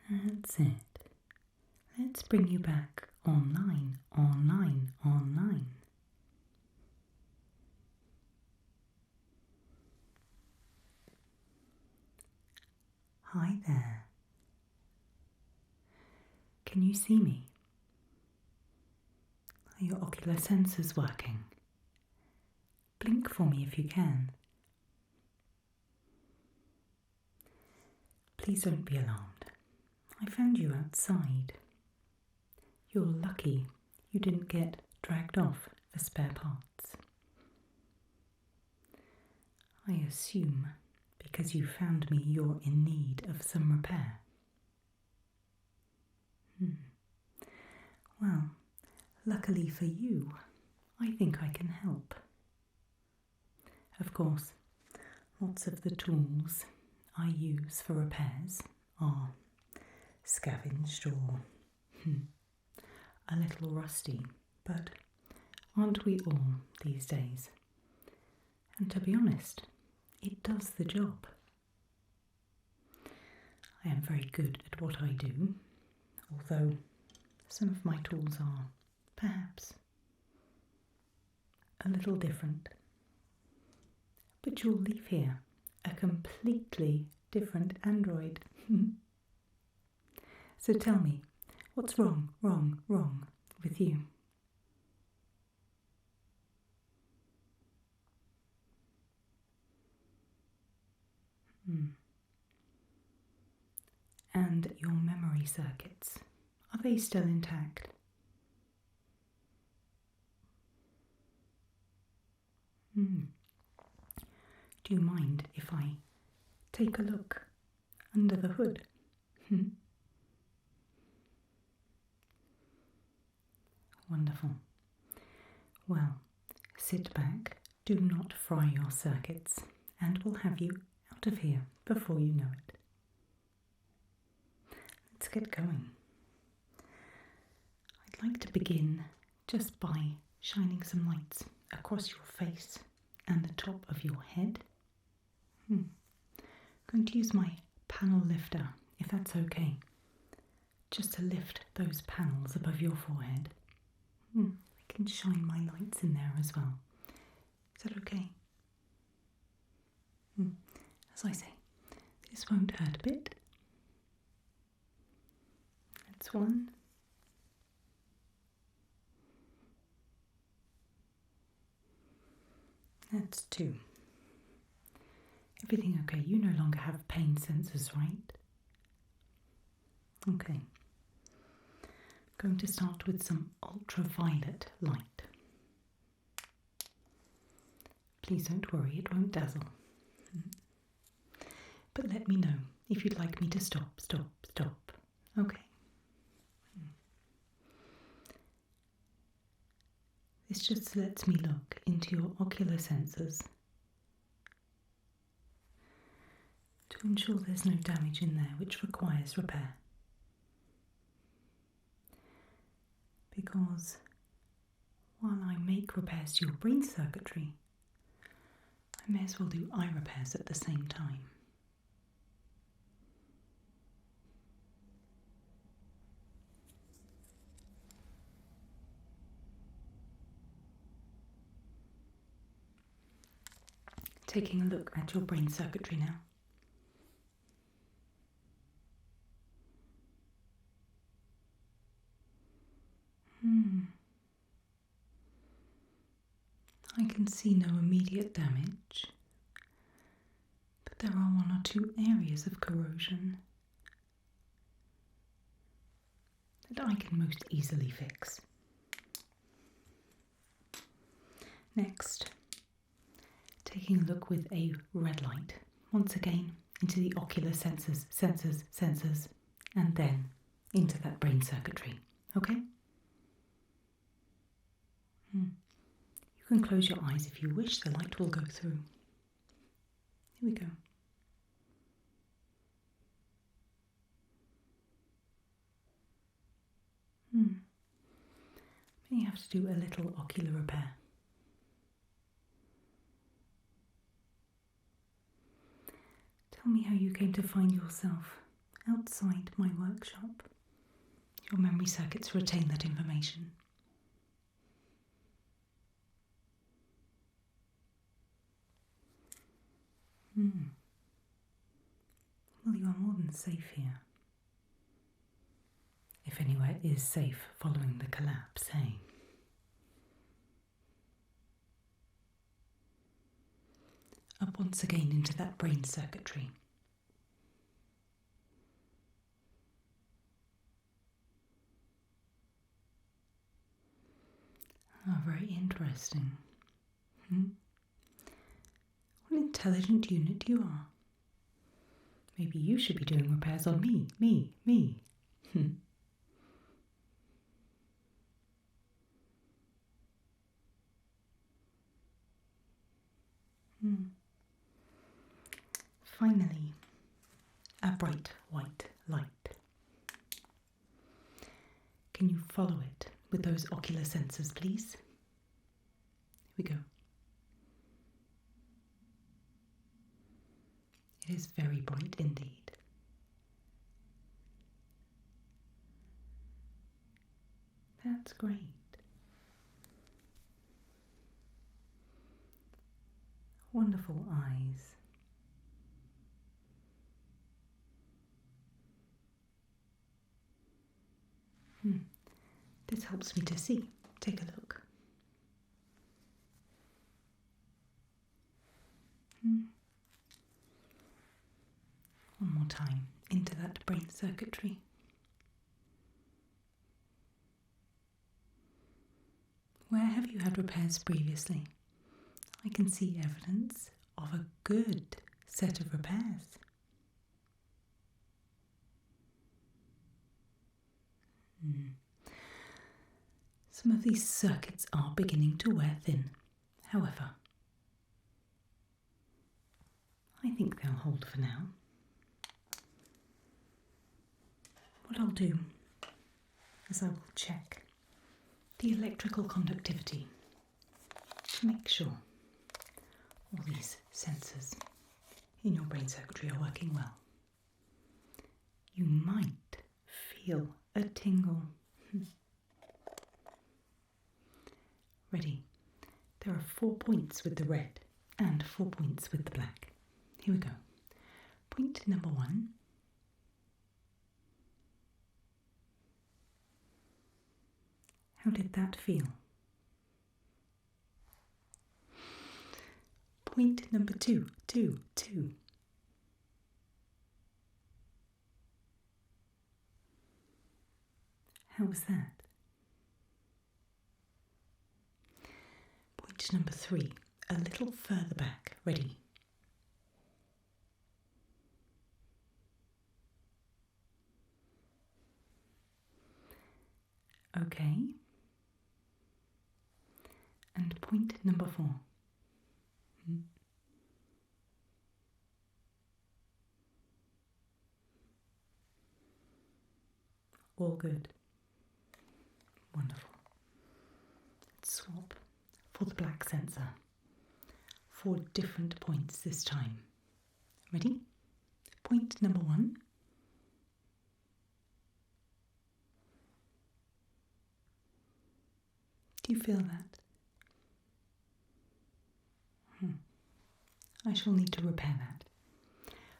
That's it. Let's bring you back online, online, online. Hi there. Can you see me? Are your ocular sensors working? Blink for me if you can. Please don't be alarmed. I found you outside. You're lucky you didn't get dragged off for spare parts. I assume because you found me you're in need of some repair. Well, luckily for you, I think I can help. Of course, lots of the tools I use for repairs are scavenged or a little rusty, but aren't we all these days? And to be honest, it does the job. I am very good at what I do, although some of my tools are perhaps a little different. But you'll leave here a completely different android. So tell me, what's wrong with you? And your memory circuits, are they still intact? Do you mind if I take a look under the hood? Wonderful. Well, sit back, do not fry your circuits, and we'll have you out of here before you know it. Let's get going. I'd like to begin just by shining some lights across your face and the top of your head. Going to use my panel lifter, if that's okay, just to lift those panels above your forehead. I can shine my lights in there as well. Is that okay? As I say, this won't hurt a bit. That's one. That's two. Everything okay? You no longer have pain sensors, right? Okay. I'm going to start with some ultraviolet light. Please don't worry, it won't dazzle. But let me know if you'd like me to stop. Okay. This just lets me look into your ocular sensors to ensure there's no damage in there which requires repair. Because while I make repairs to your brain circuitry, I may as well do eye repairs at the same time. Taking a look at your brain circuitry now. I can see no immediate damage, but there are one or two areas of corrosion that I can most easily fix. Next, taking a look with a red light, once again into the ocular sensors, and then into that brain circuitry, okay? You can close your eyes if you wish, the light will go through. Here we go. May have to do a little ocular repair. Tell me how you came to find yourself outside my workshop. Your memory circuits retain that information. Well, you are more than safe here. If anywhere is safe following the collapse, hey? Up once again into that brain circuitry. Ah, very interesting. What an intelligent unit you are. Maybe you should be doing repairs on me. Finally, a bright white light. Can you follow it with those ocular sensors, please? Here we go. It is very bright indeed. That's great. Wonderful eyes. This helps me to see. Take a look. One more time into that brain circuitry. Where have you had repairs previously? I can see evidence of a good set of repairs. Some of these circuits are beginning to wear thin. However, I think they'll hold for now. What I'll do is I will check the electrical conductivity to make sure all these sensors in your brain circuitry are working well. You might feel a tingle. Ready? There are 4 points with the red and 4 points with the black. Here we go. Point number 1. How did that feel? Point number 2. How was that? Point number 3, a little further back. Ready? Okay. And point number 4. All good. Wonderful. Let's swap for the black sensor. 4 different points this time. Ready? Point number 1. Do you feel that? I shall need to repair that.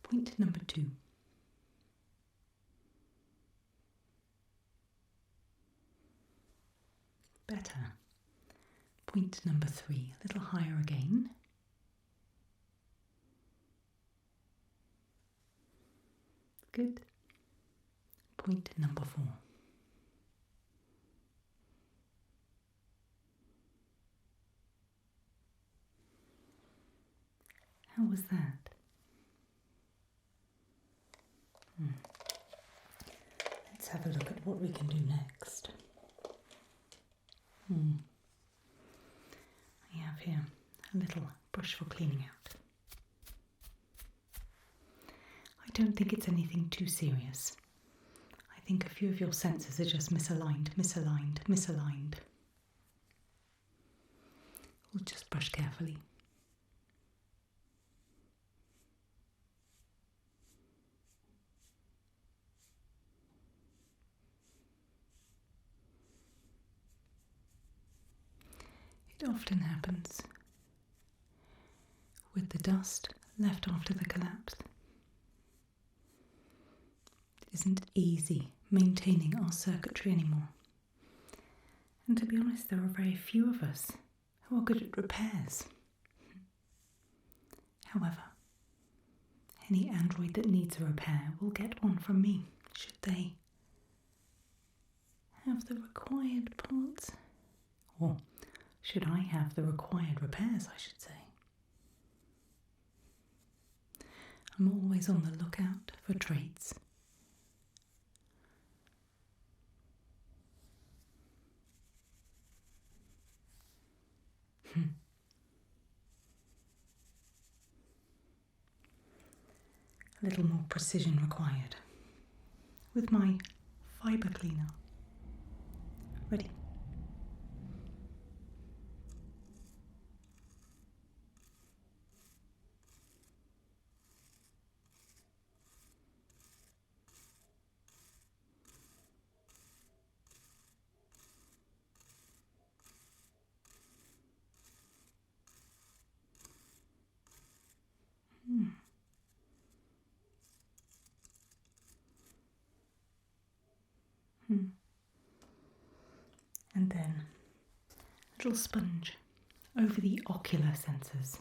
Point number 2. Better. Point number 3, a little higher again. Good. Point number 4. How was that? Let's have a look at what we can do next. I have here a little brush for cleaning out. I don't think it's anything too serious. I think a few of your senses are just misaligned. We'll just brush carefully. It often happens with the dust left after the collapse. It isn't easy maintaining our circuitry anymore. And to be honest, there are very few of us who are good at repairs. However, any android that needs a repair will get one from me, should they have the required parts. Or should I have the required repairs, I should say. I'm always on the lookout for trades. A little more precision required. With my fibre cleaner. Ready? And then a little sponge over the ocular sensors.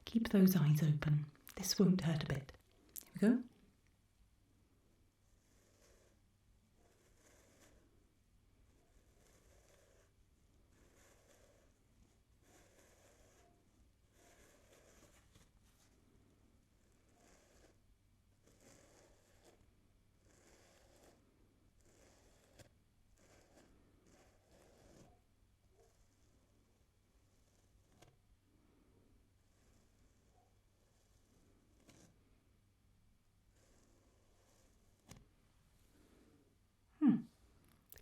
Keep those eyes open. This won't hurt a bit. Here we go.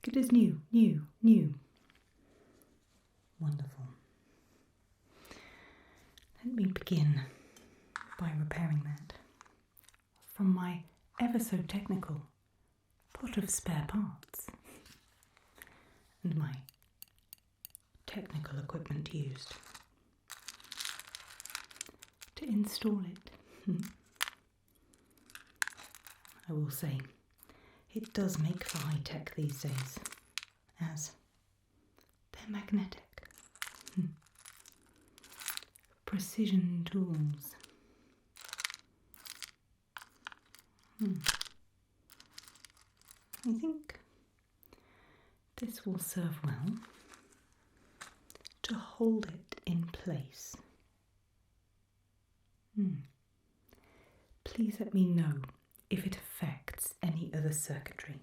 It is new. Wonderful. Let me begin by repairing that from my ever so technical pot of spare parts and my technical equipment used to install it. I will say, it does make for high tech these days, as they're magnetic. Precision tools. I think this will serve well to hold it in place. Please let me know if it affects any other circuitry.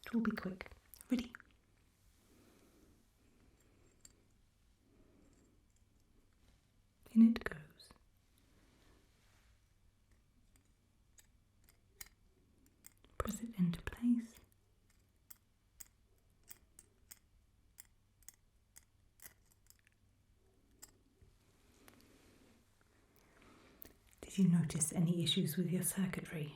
It will be quick. Ready? In it goes. Press it into place. Did you notice any issues with your circuitry?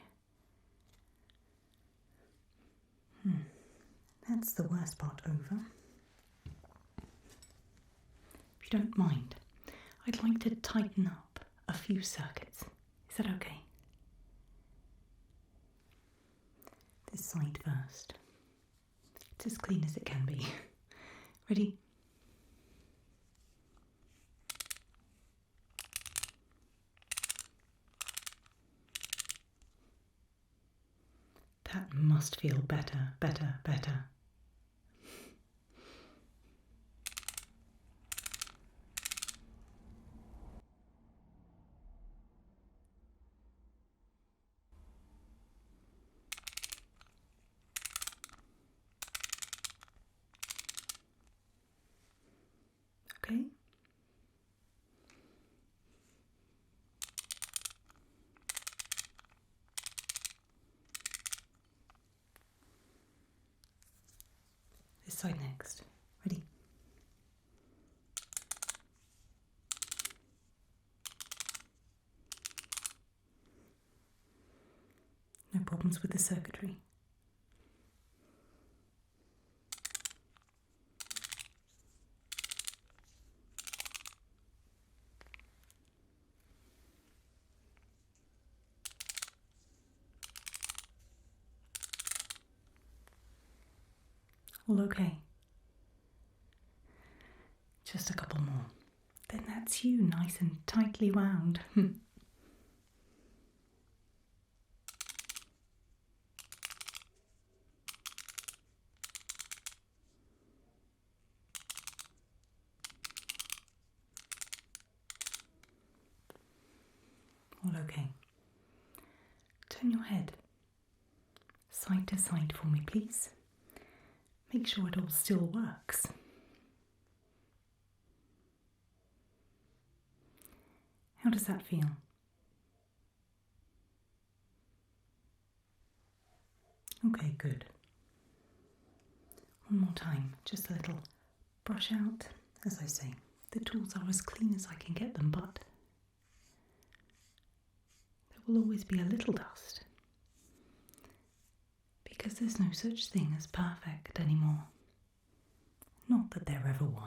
That's the worst part over. If you don't mind, I'd like to tighten up a few circuits. Is that okay? This side first. It's as clean as it can be. Ready? That must feel better. Okay? This side next. Ready? No problems with the circuitry? All okay? Just a couple more. Then that's you, nice and tightly wound. All okay. Turn your head side to side for me, please. Make sure it all still works. How does that feel? Okay, good. One more time, just a little brush out. As I say, the tools are as clean as I can get them, but there will always be a little dust. Because there's no such thing as perfect anymore. Not that there ever was.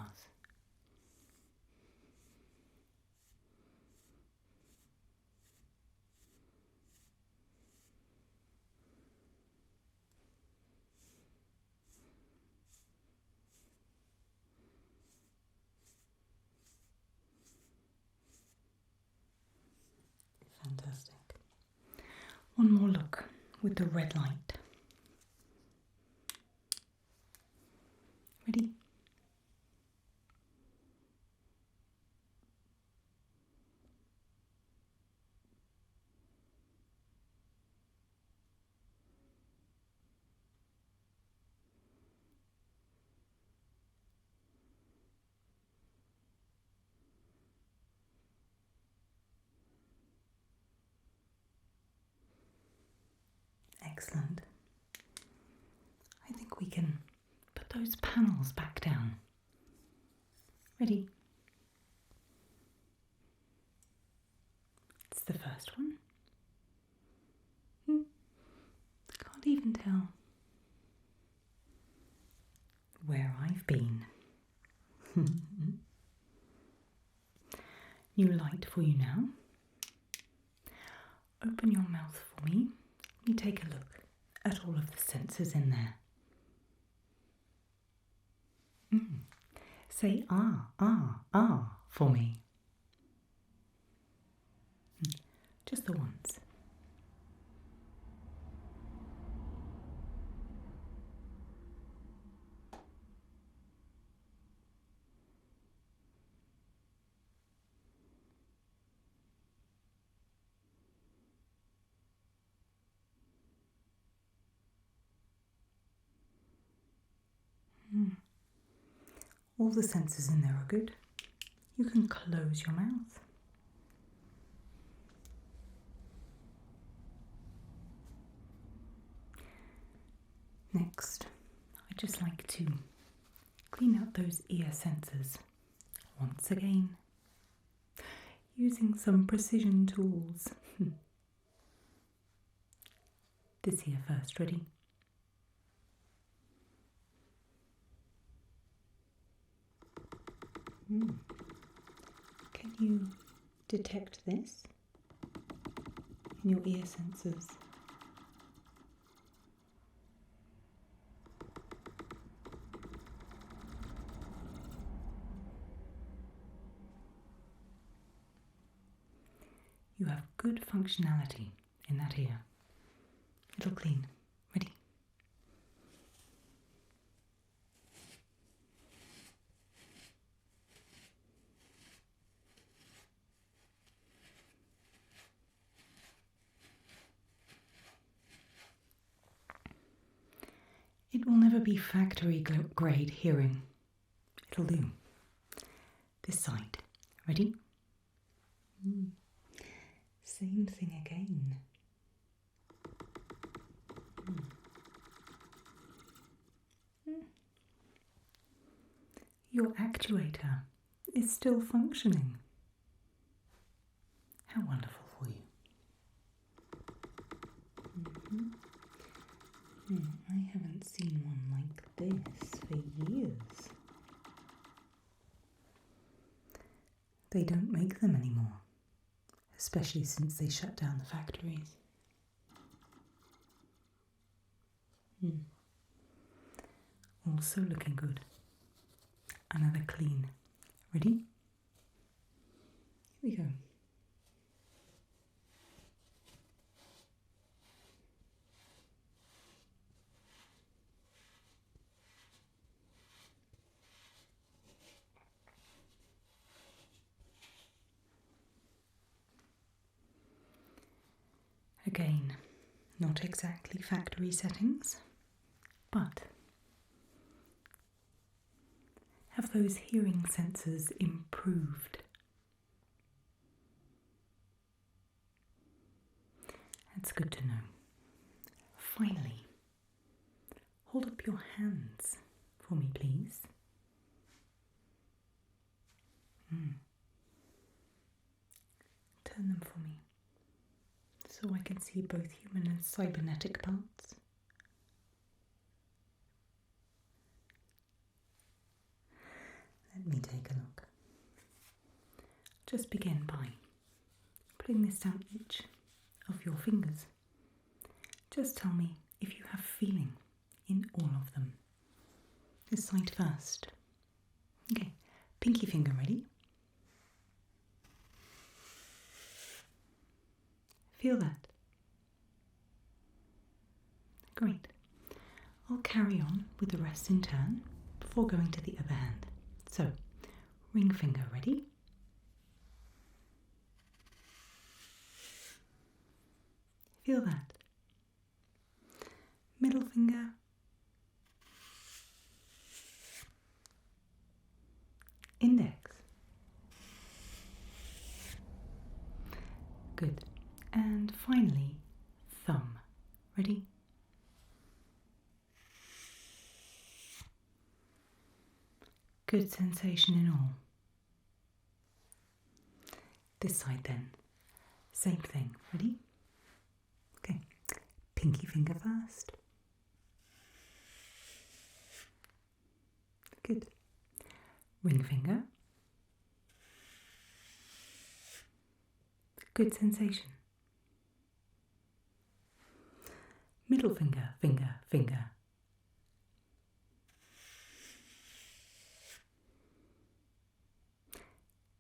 Fantastic. One more look with the red light. Ready? Excellent. I think we can put those panels back down. Ready? It's the first one. Can't even tell where I've been. New light for you now. Open your mouth for me. Let me take a look at all of the sensors in there. Say ah, ah, ah for me. Just the once. All the sensors in there are good. You can close your mouth. Next, I'd just like to clean out those ear sensors once again, using some precision tools. This ear first, ready? Can you detect this in your ear sensors? You have good functionality in that ear. It'll clean. Ready? It will never be factory grade hearing. It'll do. This side. Ready? Same thing again. Your actuator is still functioning. How wonderful for you. seen one like this for years. They don't make them anymore, especially since they shut down the factories. Also looking good. Another clean. Ready? Here we go. Again, not exactly factory settings, but have those hearing sensors improved? That's good to know. Finally, hold up your hands for me, please. Turn them for me, so I can see both human and cybernetic parts. Let me take a look. Just begin by putting this down each of your fingers. Just tell me if you have feeling in all of them. This side first. Okay, pinky finger ready? Feel that? Great. I'll carry on with the rest in turn before going to the other hand. So, ring finger ready? Feel that? Middle finger. Index. Good. And finally, thumb. Ready? Good sensation in all. This side then. Same thing. Ready? Okay. Pinky finger first. Good. Ring finger. Good sensation. Middle finger, finger, finger.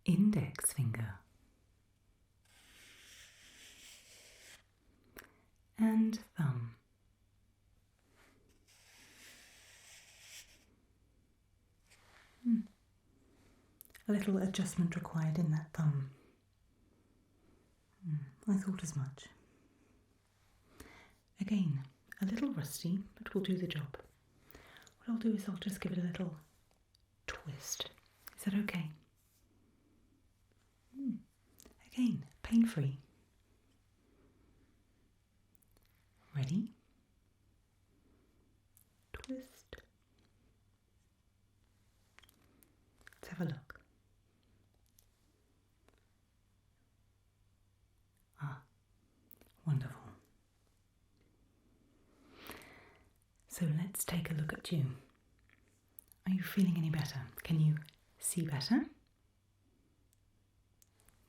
Index finger. And thumb. A little adjustment required in that thumb. I thought as much. Again, a little rusty, but will do the job. What I'll do is I'll just give it a little twist. Is that okay? Again, pain-free. Ready? Twist. Let's have a look. Wonderful. So let's take a look at you. Are you feeling any better? Can you see better?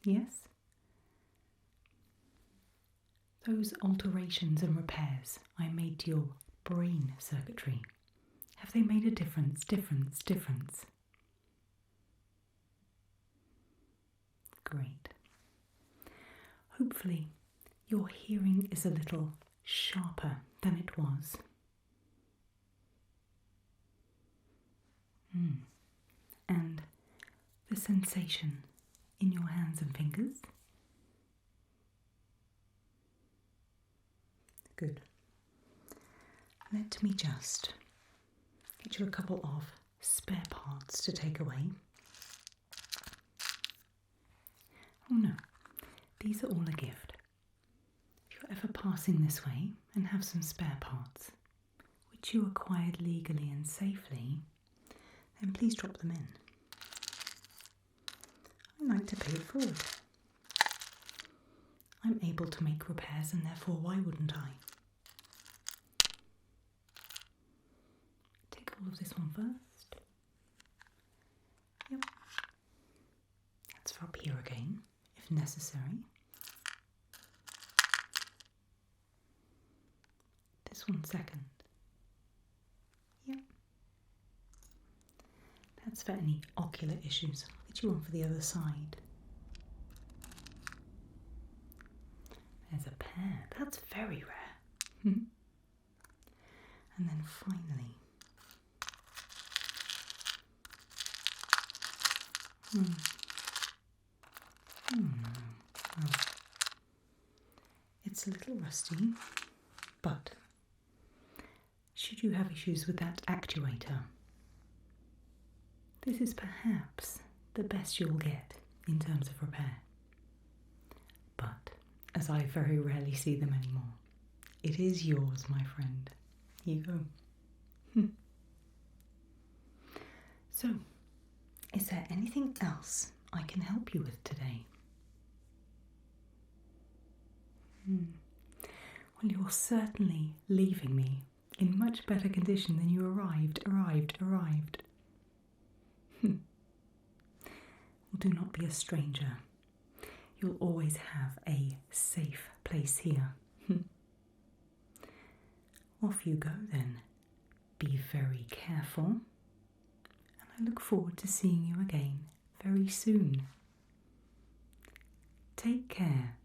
Yes? Those alterations and repairs I made to your brain circuitry, have they made a difference? Great. Hopefully your hearing is a little sharper than it was. And the sensation in your hands and fingers? Good. Let me just get you a couple of spare parts to take away. Oh no, these are all a gift. If you're ever passing this way and have some spare parts, which you acquired legally and safely, then please drop them in. I like to pay it forward. I'm able to make repairs and therefore why wouldn't I? pause this one first. Yep. That's for up here again, if necessary. This one second. Yep. That's for any ocular issues. I'll get you on for the other side. There's a pair. That's very rare. And then finally, well, it's a little rusty, but should you have issues with that actuator, this is perhaps the best you'll get in terms of repair. But as I very rarely see them anymore, it is yours, my friend. Here you go. So, is there anything else I can help you with today? Well, you're certainly leaving me in much better condition than you arrived. Well, do not be a stranger. You'll always have a safe place here. Off you go then. Be very careful, and I look forward to seeing you again very soon. Take care.